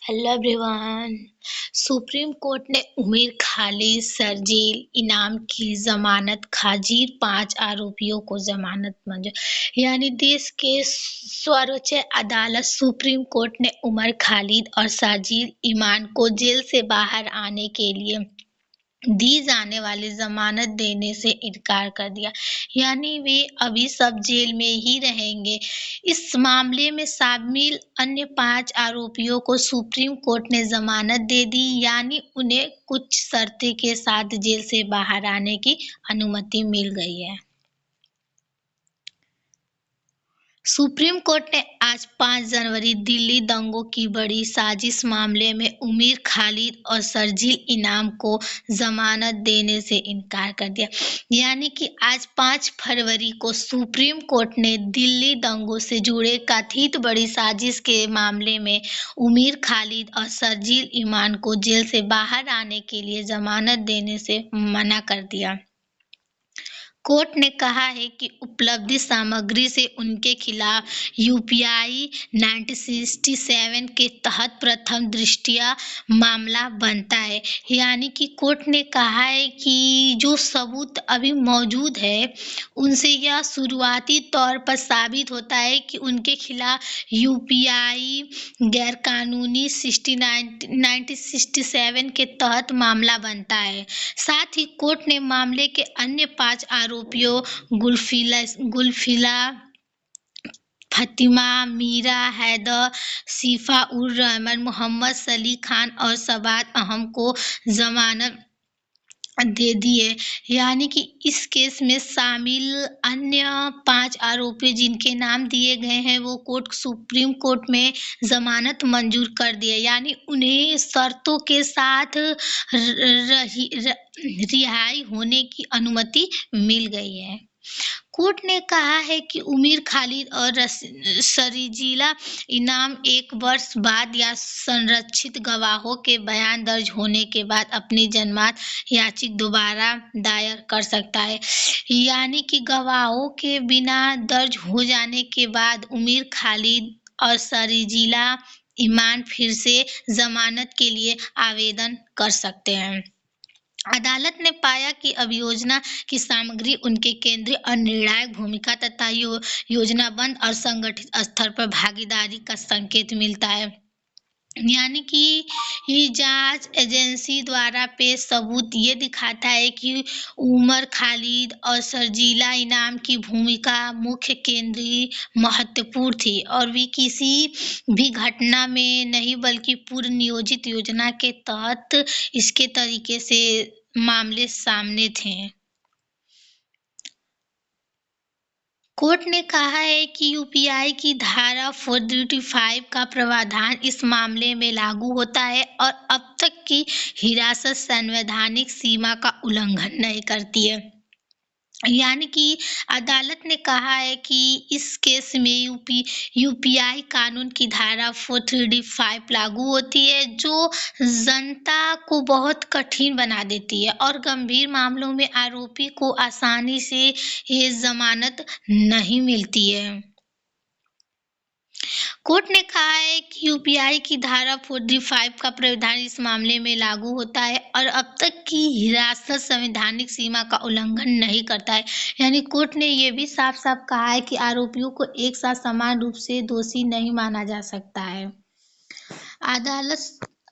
Hello everyone. Supreme court ने उमर खालिद, शर्जील इनाम की जमानत खारिज, 5 आरोपियों को जमानत मंजूर। यानी देश के सर्वोच्च अदालत सुप्रीम कोर्ट ने उमर खालिद और शर्जील इमाम को जेल से बाहर आने के लिए दी जाने वाली जमानत देने से इनकार कर दिया। यानी वे अभी सब जेल में ही रहेंगे। इस मामले में शामिल अन्य 5 आरोपियों को सुप्रीम कोर्ट ने जमानत दे दी, यानी उन्हें कुछ शर्तें के साथ जेल से बाहर आने की अनुमति मिल गई है। सुप्रीम कोर्ट ने आज 5 जनवरी दिल्ली दंगों की बड़ी साजिश मामले में उमर खालिद और शर्जील इनाम को जमानत देने से इनकार कर दिया। यानी कि आज 5 फरवरी को सुप्रीम कोर्ट ने दिल्ली दंगों से जुड़े कथित बड़ी साजिश के मामले में उमर खालिद और शर्जील इनाम को जेल से बाहर आने के लिए जमानत देने से मना कर दिया। कोर्ट ने कहा है कि उपलब्ध सामग्री से उनके खिलाफ यूपीआई 1967 के तहत प्रथम दृष्टया मामला बनता है। यानी कि कोर्ट ने कहा है कि जो सबूत अभी मौजूद है उनसे यह शुरुआती तौर पर साबित होता है कि उनके खिलाफ यूपीआई गैरकानूनी 1967 के तहत मामला बनता है। साथ ही कोर्ट ने मामले के अन्य 5 आरोपियों गुलफिला, फतिमा, मीरा, हैदर, सिफा उर रहमान, मोहम्मद सली खान और शबाब अहमद को जमानत दे दिए। यानी कि इस केस में शामिल अन्य 5 आरोपी जिनके नाम दिए गए हैं वो सुप्रीम कोर्ट में जमानत मंजूर कर दिए। यानी उन्हें शर्तों के साथ रिहाई होने की अनुमति मिल गई है। कोर्ट ने कहा है कि उमर खालिद और शर्जील इनाम 1 वर्ष बाद या संरक्षित गवाहों के बयान दर्ज होने के बाद अपनी जमानत याचिका दोबारा दायर कर सकता है। यानी कि गवाहों के बिना दर्ज हो जाने के बाद उमर खालिद और शर्जील इनाम फिर से जमानत के लिए आवेदन कर सकते हैं। अदालत ने पाया कि अभियोजन की सामग्री उनके केंद्रीय और निर्णायक भूमिका तथा योजनाबद्ध और संगठित स्तर पर भागीदारी का संकेत मिलता है। यानी कि जांच एजेंसी द्वारा पेश सबूत ये दिखाता है कि उमर खालिद और शर्जील इनाम की भूमिका मुख्य केंद्रीय महत्वपूर्ण थी और वे किसी भी घटना में नहीं बल्कि पूर्व नियोजित योजना के तहत इसके तरीके से मामले सामने थे। कोर्ट ने कहा है कि यूपीआई की धारा 435 का प्रावधान इस मामले में लागू होता है और अब तक की हिरासत संवैधानिक सीमा का उल्लंघन नहीं करती है। यानी कि अदालत ने कहा है कि इस केस में यूपीआई कानून की धारा 435 लागू होती है जो जनता को बहुत कठिन बना देती है और गंभीर मामलों में आरोपी को आसानी से ये जमानत नहीं मिलती है। कोर्ट ने कहा है कि यूपीआई की धारा 435 का प्रावधान इस मामले में लागू होता है और अब तक की हिरासत संवैधानिक सीमा का उल्लंघन नहीं करता है। यानी कोर्ट ने यह भी साफ साफ कहा है कि आरोपियों को एक साथ समान रूप से दोषी नहीं माना जा सकता है।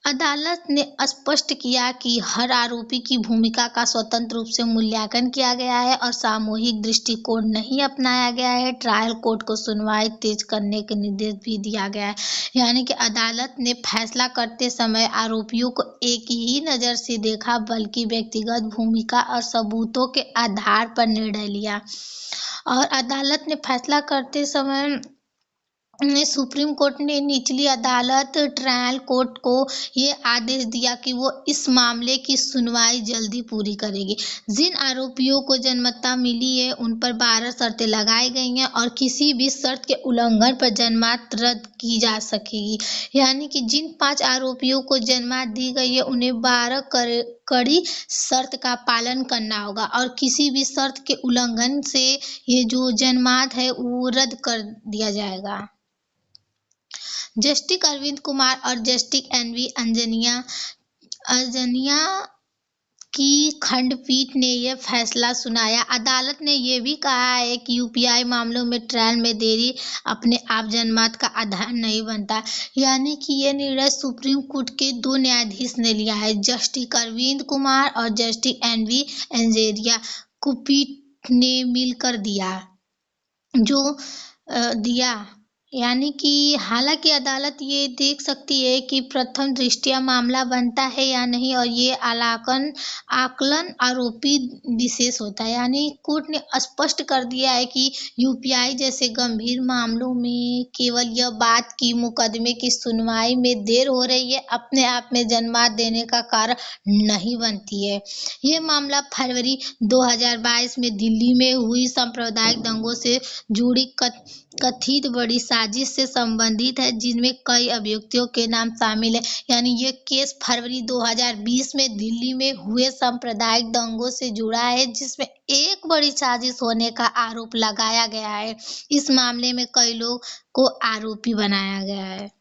अदालत ने स्पष्ट किया कि हर आरोपी की भूमिका का स्वतंत्र रूप से मूल्यांकन किया गया है और सामूहिक दृष्टिकोण नहीं अपनाया गया है। ट्रायल कोर्ट को सुनवाई तेज करने का निर्देश भी दिया गया है। यानी कि अदालत ने फैसला करते समय आरोपियों को एक ही नज़र से देखा बल्कि व्यक्तिगत भूमिका और सबूतों के आधार पर निर्णय लिया। और अदालत ने फैसला करते समय सुप्रीम कोर्ट ने निचली अदालत ट्रायल कोर्ट को ये आदेश दिया कि वो इस मामले की सुनवाई जल्दी पूरी करेगी। जिन आरोपियों को जमानत मिली है उन पर 12 शर्तें लगाई गई हैं और किसी भी शर्त के उल्लंघन पर जमानत रद्द की जा सकेगी। यानी कि जिन 5 आरोपियों को जमानत दी गई है उन्हें 12 कड़ी शर्त का पालन करना होगा और किसी भी शर्त के उल्लंघन से ये जो जमानत है वो रद्द कर दिया जाएगा। जस्टिस अरविंद कुमार और जस्टिस एनवी अंजनिया की खंडपीठ ने यह फैसला सुनाया। अदालत ने यह भी कहा है कि यूपीआई मामलों में ट्रायल में देरी अपने आप जनमत का आधार नहीं बनता। यानी कि यह निर्णय सुप्रीम कोर्ट के 2 न्यायाधीश ने लिया है, जस्टिस अरविंद कुमार और जस्टिस एनवी अंजरिया को पीठ ने मिलकर दिया। यानी कि हालांकि अदालत ये देख सकती है कि प्रथम दृष्टया मामला बनता है या नहीं, और ये आकलन आरोपी विशेष होता है। यानी कोर्ट ने स्पष्ट कर दिया है कि यूपीआई जैसे गंभीर मामलों में केवल यह बात कि मुकदमे की सुनवाई में देर हो रही है अपने आप में जन्मत देने का कारण नहीं बनती है। ये मामला फरवरी 2022 में दिल्ली में हुई सांप्रदायिक दंगों से जुड़ी कथित बड़ी साजिश से संबंधित है, जिनमें कई अभियुक्तों के नाम शामिल है। यानी ये केस फरवरी 2020 में दिल्ली में हुए सांप्रदायिक दंगों से जुड़ा है, जिसमें एक बड़ी साजिश होने का आरोप लगाया गया है। इस मामले में कई लोगों को आरोपी बनाया गया है।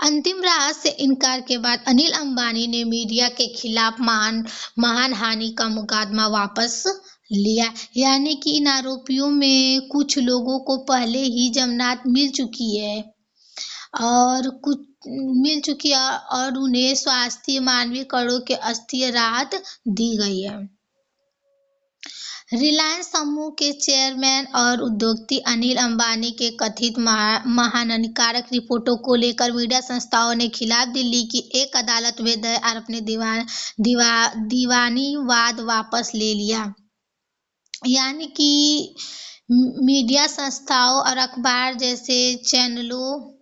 अंतिम राहत से इनकार के बाद अनिल अंबानी ने मीडिया के खिलाफ मानहानि का मुकदमा वापस लिया। यानी कि इन आरोपियों में कुछ लोगों को पहले ही जमानत मिल चुकी है और उन्हें स्वास्थ्य मानवीय करोड़ के अस्थिर राहत दी गई है। रिलायंस समूह के चेयरमैन और उद्योगपति अनिल अंबानी के कथित महाहानिकारक रिपोर्टों को लेकर मीडिया संस्थाओं ने खिलाफ दिल्ली की एक अदालत में दायर अपने दीवानी वाद वापस ले लिया। यानी कि मीडिया संस्थाओं और अखबार जैसे चैनलों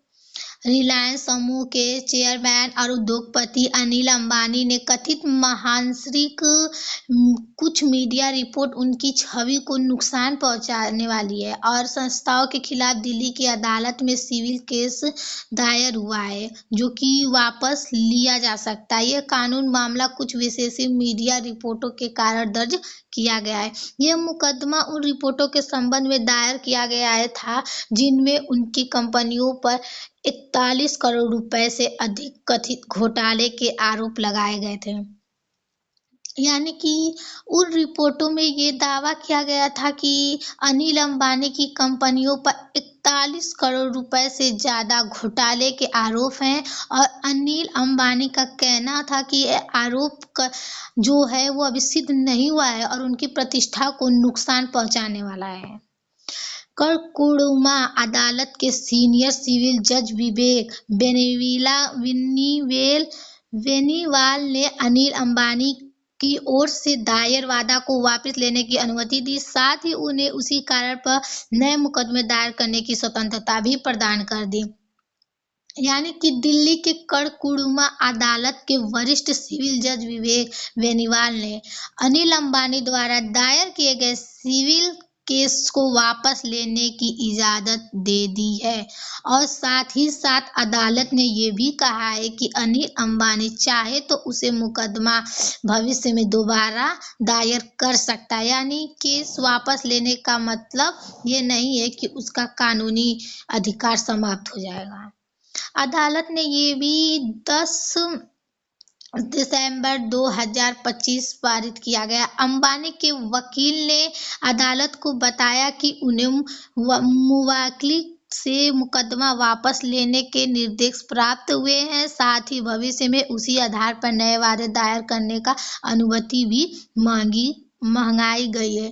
रिलायंस समूह के चेयरमैन और उद्योगपति अनिल अंबानी ने कथित महाहानिकारक कुछ मीडिया रिपोर्ट उनकी छवि को नुकसान पहुंचाने वाली है, और संस्थाओं के खिलाफ दिल्ली की अदालत में सिविल केस दायर हुआ है, जो कि वापस लिया जा सकता है। यह कानून मामला कुछ विशेष मीडिया रिपोर्टों के कारण दर्ज किया गया है। यह मुकदमा उन रिपोर्टों के संबंध में दायर किया गया था जिनमें उनकी कंपनियों पर 41 करोड़ रुपए से अधिक कथित घोटाले के आरोप लगाए गए थे। यानी कि उन रिपोर्टों में ये दावा किया गया था कि अनिल अंबानी की कंपनियों पर 41 करोड़ रुपए से ज्यादा घोटाले के आरोप हैं, और अनिल अंबानी का कहना था कि यह आरोप जो है वो अभी सिद्ध नहीं हुआ है और उनकी प्रतिष्ठा को नुकसान पहुंचाने वाला है। कड़कुड़ुमा अदालत के सीनियर सिविल जज विवेक बेनीवाल ने अनिल अंबानी की ओर से दायर वादा को वापस लेने की अनुमति दी, साथ ही उन्हें उसी कारण पर नए मुकदमे दायर करने की स्वतंत्रता भी प्रदान कर दी। यानी कि दिल्ली के कड़कुड़ुमा अदालत के वरिष्ठ सिविल जज विवेक बेनीवाल ने अनिल अंबानी द्वारा दायर किए गए सिविल केस को वापस लेने की इजाजत दे दी है, और साथ ही साथ अदालत ने ये भी कहा है कि अनिल अंबानी चाहे तो उसे मुकदमा भविष्य में दोबारा दायर कर सकता है। यानी केस वापस लेने का मतलब ये नहीं है कि उसका कानूनी अधिकार समाप्त हो जाएगा। अदालत ने ये भी 10 दिसंबर 2025 पारित किया गया। अंबानी के वकील ने अदालत को बताया कि उन्हें मुवक्किल से मुकदमा वापस लेने के निर्देश प्राप्त हुए हैं, साथ ही भविष्य में उसी आधार पर नए वादे दायर करने का अनुमति भी मांगी गई है।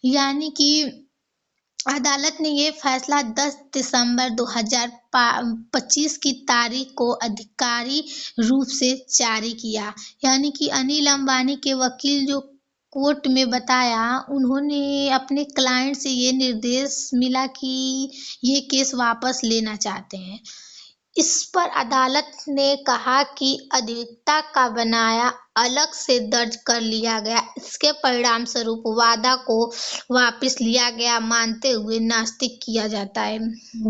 यानी कि अदालत ने ये फैसला 10 दिसंबर 2025 की तारीख को आधिकारिक रूप से जारी किया। यानी कि अनिल अंबानी के वकील जो कोर्ट में बताया, उन्होंने अपने क्लाइंट से ये निर्देश मिला कि ये केस वापस लेना चाहते हैं। इस पर अदालत ने कहा कि अधिवक्ता का बनाया अलग से दर्ज कर लिया गया। इसके परिणाम स्वरूप वादा को वापस लिया गया मानते हुए नास्तिक किया जाता है।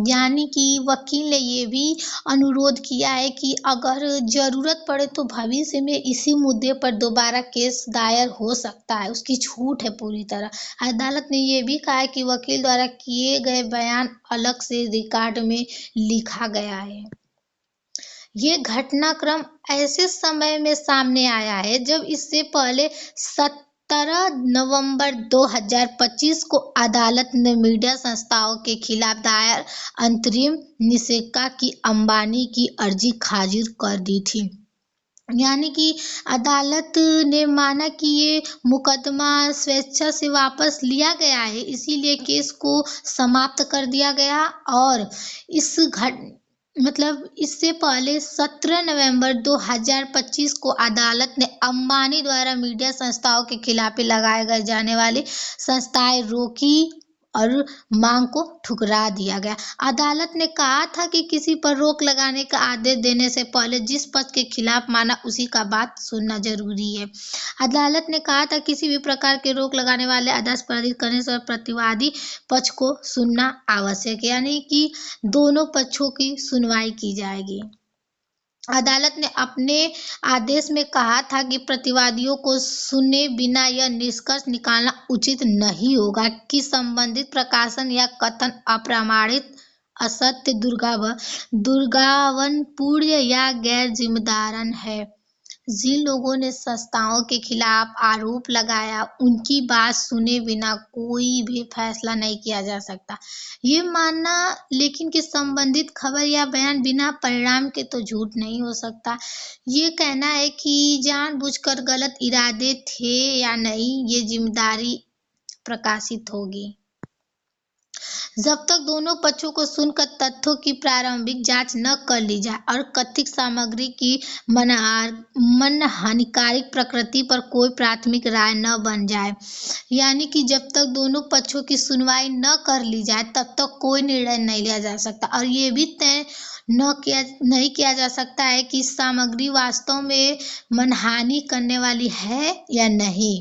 यानी कि वकील ने ये भी अनुरोध किया है कि अगर जरूरत पड़े तो भविष्य में इसी मुद्दे पर दोबारा केस दायर हो सकता है। उसकी छूट है पूरी तरह। अदालत ने ये भी कहा है कि वकील द्वारा किए गए बयान अलग से रिकॉर्ड में लिखा गया है। ये घटनाक्रम ऐसे समय में सामने आया है जब इससे पहले 17 नवंबर 2025 को अदालत ने मीडिया संस्थाओं के खिलाफ दायर अंतरिम निषेधाज्ञा की अंबानी की अर्जी खारिज कर दी थी। यानी कि अदालत ने माना कि ये मुकदमा स्वेच्छा से वापस लिया गया है, इसीलिए केस को समाप्त कर दिया गया। और इस घट मतलब इससे पहले 17 नवंबर 2025 को अदालत ने अंबानी द्वारा मीडिया संस्थाओं के खिलाफ लगाए गए जाने वाली संस्थाएं रोकी और मांग को ठुकरा दिया गया। अदालत ने कहा था कि किसी पर रोक लगाने का आदेश देने से पहले जिस पक्ष के खिलाफ माना उसी का बात सुनना जरूरी है। अदालत ने कहा था किसी भी प्रकार के रोक लगाने वाले आदेश पारित करने से प्रतिवादी पक्ष को सुनना आवश्यक है, यानी कि दोनों पक्षों की सुनवाई की जाएगी। अदालत ने अपने आदेश में कहा था कि प्रतिवादियों को सुने बिना यह निष्कर्ष निकालना उचित नहीं होगा कि संबंधित प्रकाशन या कथन अप्रमाणित, असत्य, दुर्भावनापूर्ण या गैर जिम्मेदाराना है। जिन लोगों ने संस्थाओं के खिलाफ आरोप लगाया उनकी बात सुने बिना कोई भी फैसला नहीं किया जा सकता। ये मानना लेकिन कि संबंधित खबर या बयान बिना परिणाम के तो झूठ नहीं हो सकता। ये कहना है कि जानबूझकर गलत इरादे थे या नहीं, ये जिम्मेदारी प्रकाशित होगी। जब तक दोनों पक्षों को सुनकर तथ्यों की प्रारंभिक जांच न कर ली जाए और कथित सामग्री की मनहानिकारक प्रकृति पर कोई प्राथमिक राय न बन जाए, यानी कि जब तक दोनों पक्षों की सुनवाई न कर ली जाए तब तक कोई निर्णय नहीं लिया जा सकता। और ये भी तय नहीं किया जा सकता है कि सामग्री वास्तव में मनहानि करने वाली है या नहीं।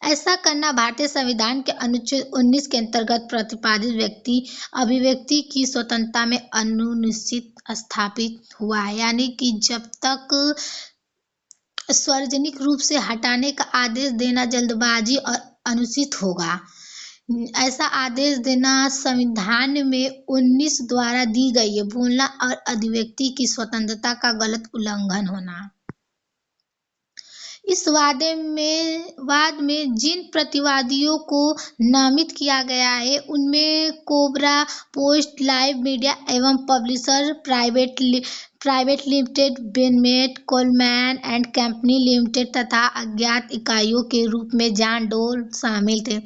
ऐसा करना भारतीय संविधान के अनुच्छेद 19 के अंतर्गत प्रतिपादित व्यक्ति अभिव्यक्ति की स्वतंत्रता में अनुनिश्चित स्थापित हुआ है। यानी कि जब तक सार्वजनिक रूप से हटाने का आदेश देना जल्दबाजी और अनुचित होगा। ऐसा आदेश देना संविधान में 19 द्वारा दी गई है बोलना और अभिव्यक्ति की स्वतंत्रता का गलत उल्लंघन होना। इस वाद में जिन प्रतिवादियों को नामित किया गया है उनमें कोबरा पोस्ट, लाइव मीडिया एवं publisher private limited, Bennett Coleman and company limited तथा अज्ञात इकाइयों के रूप में जॉन डो शामिल थे।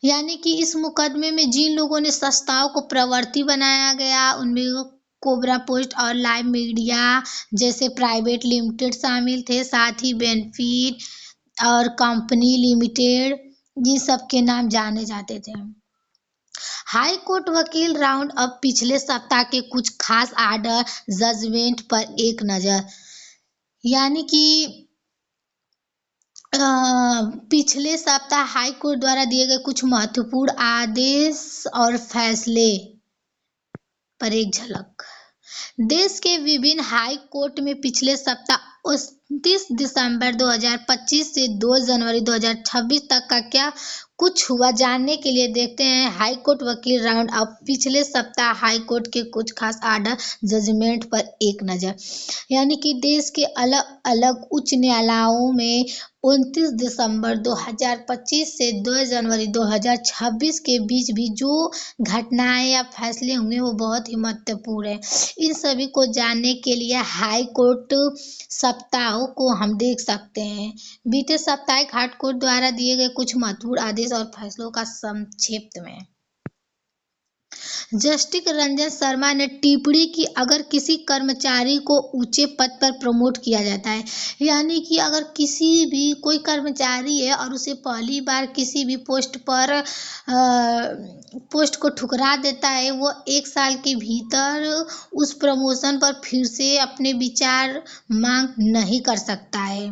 यानी कि इस मुकदमे में जिन लोगों ने संस्थाओं को प्रवर्ती बनाया गया उनमें कोबरा पोस्ट और लाइव मीडिया जैसे प्राइवेट लिमिटेड शामिल थे, साथ ही बेनेफिट और कंपनी लिमिटेड, ये सब के नाम जाने जाते थे। हाई कोर्ट वकील राउंड अप पिछले सप्ताह के कुछ खास आर्डर जजमेंट पर एक नजर। यानी कि पिछले सप्ताह हाई कोर्ट द्वारा दिए गए कुछ महत्वपूर्ण आदेश और फैसले पर एक झलक। देश के विभिन्न हाई कोर्ट में पिछले सप्ताह 29 दिसंबर 2025 से 2 जनवरी 2026 तक का क्या कुछ हुआ जानने के लिए देखते हैं हाई कोर्ट वकील राउंड अप। पिछले सप्ताह हाई कोर्ट के कुछ खास आर्डर जजमेंट पर एक नजर। यानी कि देश के अलग अलग उच्च न्यायालयों में 29 दिसंबर 2025 से 2 जनवरी 2026 के बीच भी जो घटनाएं या फैसले होंगे वो बहुत ही महत्वपूर्ण है। इन सभी को जानने के लिए हाई कोर्ट सप्ताहों को हम देख सकते हैं। बीते साप्ताहिक हाई कोर्ट द्वारा दिए गए कुछ महत्वपूर्ण आदेश और फैसलों का संक्षेप में। जस्टिस रंजन शर्मा ने टिप्पणी की, अगर किसी कर्मचारी को ऊंचे पद पर प्रमोट किया जाता है, यानी कि अगर किसी भी कोई कर्मचारी है और उसे पहली बार किसी भी पोस्ट को ठुकरा देता है, वो 1 साल के भीतर उस प्रमोशन पर फिर से अपने विचार मांग नहीं कर सकता है।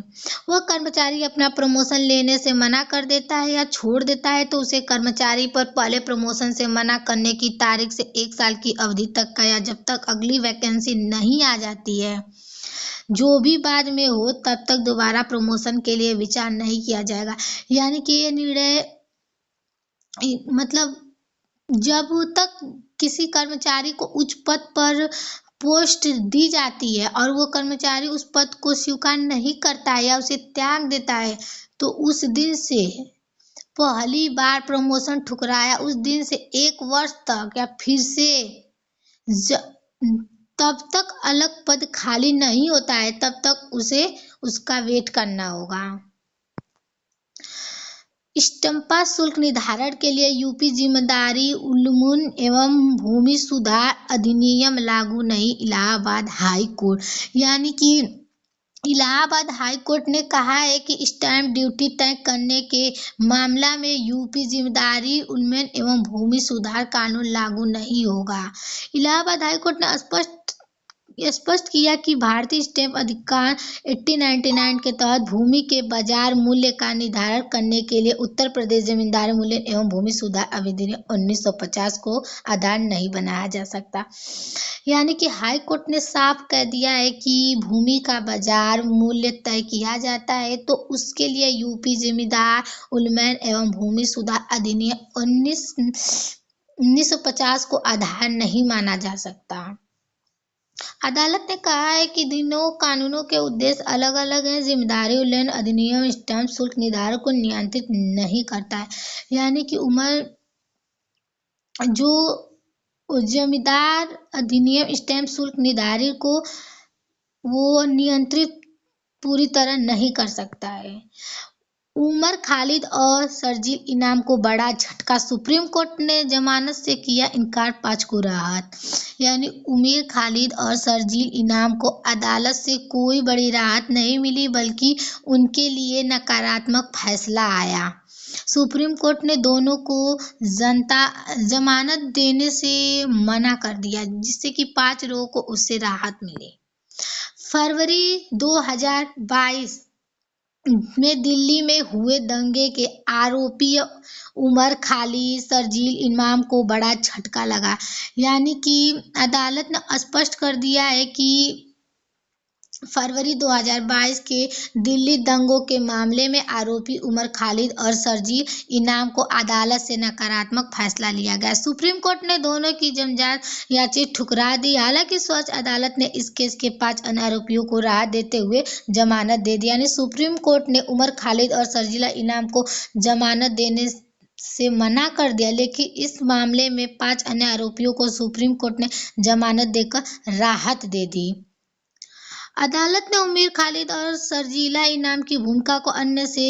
वह कर्मचारी अपना प्रमोशन लेने से मना कर देता है या छोड़ देता है तो उसे कर्मचारी पर पहले प्रमोशन से मना करने की तारीख से 1 साल की अवधि तक का या जब तक अगली वैकेंसी नहीं आ जाती है, जो भी बाद में हो, तब तक दोबारा प्रमोशन के लिए विचार नहीं किया जाएगा। यानी कि ये निर्णय मतलब जब तक किसी कर्मचारी को उच्च पद पर पोस्ट दी जाती है और वो कर्मचारी उस पद को स्वीकार नहीं करता है या उसे त्याग देता है, तो उस दिन से पहली बार प्रमोशन ठुकराया उस दिन से 1 वर्ष तक या फिर से तब तक अलग पद खाली नहीं होता है, तब तक उसे उसका वेट करना होगा। स्टंपा शुल्क निर्धारण के लिए यूपी जिम्मेदारी उल्लंघन एवं भूमि सुधार अधिनियम लागू नहीं, इलाहाबाद हाई कोर्ट। यानी कि इलाहाबाद हाई कोर्ट ने कहा है कि स्टैंप ड्यूटी तय करने के मामला में यूपी जिम्मेदारी उल्लंघन एवं भूमि सुधार कानून लागू नहीं होगा। इलाहाबाद हाई कोर्ट ने स्पष्ट किया कि भारतीय स्टैंप अधिनियम 1899 के तहत भूमि के बाजार मूल्य का निर्धारण करने के लिए उत्तर प्रदेश जमींदारी मूल्य एवं भूमि सुधार अधिनियम 1950 को आधार नहीं बनाया जा सकता। यानी कि हाई कोर्ट ने साफ कह दिया है कि भूमि का बाजार मूल्य तय किया जाता है तो उसके लिए यूपी जमींदार उल्लंघन एवं भूमि सुधार अधिनियम 1950 को आधार नहीं माना जा सकता। अदालत ने कहा है कि दोनों कानूनों के उद्देश्य अलग अलग हैं। जिम्मेदारी उल्लंघन अधिनियम स्टैंप शुल्क निर्धारण को नियंत्रित नहीं करता है, यानी कि जो जमींदार अधिनियम स्टैंप शुल्क निर्धारण को वो नियंत्रित पूरी तरह नहीं कर सकता है। उमर खालिद और शर्जील इनाम को बड़ा झटका, सुप्रीम कोर्ट ने जमानत से किया इनकार, 5 को राहत। यानी उमर खालिद और शर्जील इनाम को अदालत से कोई बड़ी राहत नहीं मिली, बल्कि उनके लिए नकारात्मक फैसला आया। सुप्रीम कोर्ट ने दोनों को जमानत देने से मना कर दिया, जिससे कि 5 लोगों को उससे राहत मिली। फरवरी 2022 में दिल्ली में हुए दंगे के आरोपी उमर खालिद, शर्जील इमाम को बड़ा झटका लगा। यानी कि अदालत ने स्पष्ट कर दिया है कि फरवरी 2022 के दिल्ली दंगों के मामले में आरोपी उमर खालिद और शर्जील इनाम को अदालत से नकारात्मक फैसला लिया गया। सुप्रीम कोर्ट ने दोनों की जमानत याचिका ठुकरा दी। हालांकि सर्वोच्च अदालत ने इस केस के 5 अन्य आरोपियों को राहत देते हुए जमानत दे दी। यानी सुप्रीम कोर्ट ने उमर खालिद और शर्जील इनाम को जमानत देने से मना कर दिया, लेकिन इस मामले में 5 अन्य आरोपियों को सुप्रीम कोर्ट ने जमानत देकर राहत दे दी। अदालत ने उमर खालिद और शर्जील इनाम की भूमिका को अन्य से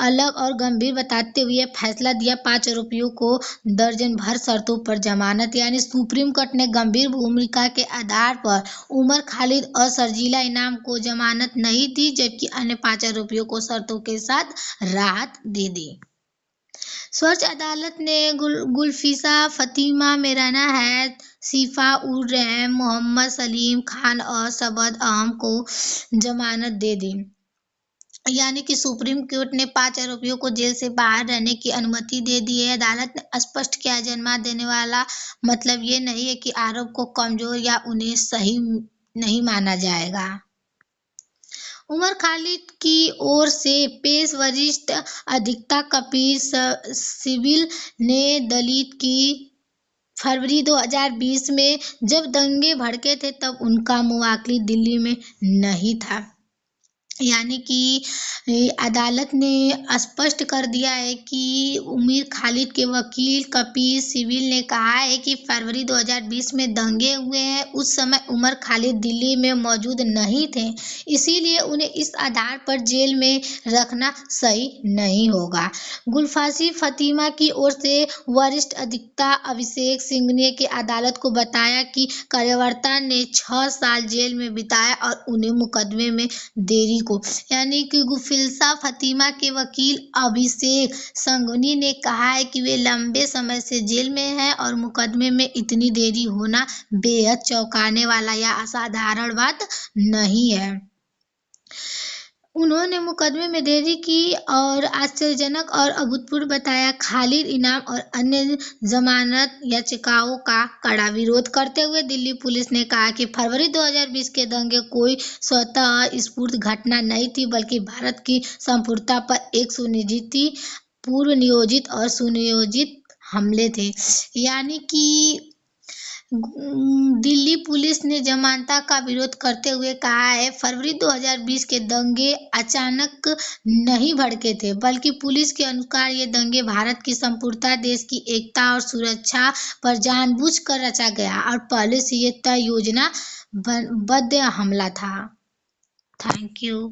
अलग और गंभीर बताते हुए फैसला दिया। 5 आरोपियों को दर्जन भर शर्तों पर जमानत। यानी सुप्रीम कोर्ट ने गंभीर भूमिका के आधार पर उमर खालिद और शर्जील इनाम को जमानत नहीं दी, जबकि अन्य 5 आरोपियों को शर्तों के साथ राहत दे दी। सर्वोच्च अदालत ने गुलफिसा, फतिमा मेराना हैद, शिफा उर रहम, मोहम्मद सलीम खान और सबद अहम को जमानत दे दी। यानी कि सुप्रीम कोर्ट ने 5 आरोपियों को जेल से बाहर रहने की अनुमति दे दी है। अदालत ने स्पष्ट किया, जमानत देने वाला मतलब ये नहीं है कि आरोप को कमजोर या उन्हें सही नहीं माना जाएगा। उमर खालिद की ओर से पेश वरिष्ठ अधिवक्ता कपिल सिब्बल ने दलील की, फरवरी 2020 में जब दंगे भड़के थे तब उनका मुवक्किल दिल्ली में नहीं था। यानी कि अदालत ने स्पष्ट कर दिया है कि उमिर खालिद के वकील कपिल सिब्बल ने कहा है कि फरवरी 2020 में दंगे हुए हैं। उस समय उमर खालिद दिल्ली में मौजूद नहीं थे, इसीलिए उन्हें इस आधार पर जेल में रखना सही नहीं होगा। गुलफासी फतिमा की ओर से वरिष्ठ अधिवक्ता अभिषेक सिंघवी ने अदालत को बताया कि कार्यकर्ता ने 6 साल जेल में बिताया और उन्हें मुकदमे में देरी को, यानी कि गुलफासी फतिमा के वकील अभिषेक सिंघवी ने कहा है कि वे लंबे समय से जेल में हैं और मुकदमे में इतनी देरी होना बेहद चौंकाने वाला या असाधारण बात नहीं है। उन्होंने मुकदमे में देरी की और आश्चर्यजनक और अभूतपूर्व बताया। खालिद इनाम और अन्य जमानत याचिकाओं का कड़ा विरोध करते हुए दिल्ली पुलिस ने कहा कि फरवरी 2020 के दंगे कोई स्वतः स्फूर्त घटना नहीं थी, बल्कि भारत की संप्रभुता पर एक सुनियोजित, पूर्व नियोजित और सुनियोजित हमले थे। यानी कि दिल्ली पुलिस ने जमानत का विरोध करते हुए कहा है, फरवरी 2020 के दंगे अचानक नहीं भड़के थे, बल्कि पुलिस के अनुसार ये दंगे भारत की संप्रभुता, देश की एकता और सुरक्षा पर जानबूझकर रचा गया और पहले से ये तय योजना बद्ध हमला था। Thank you.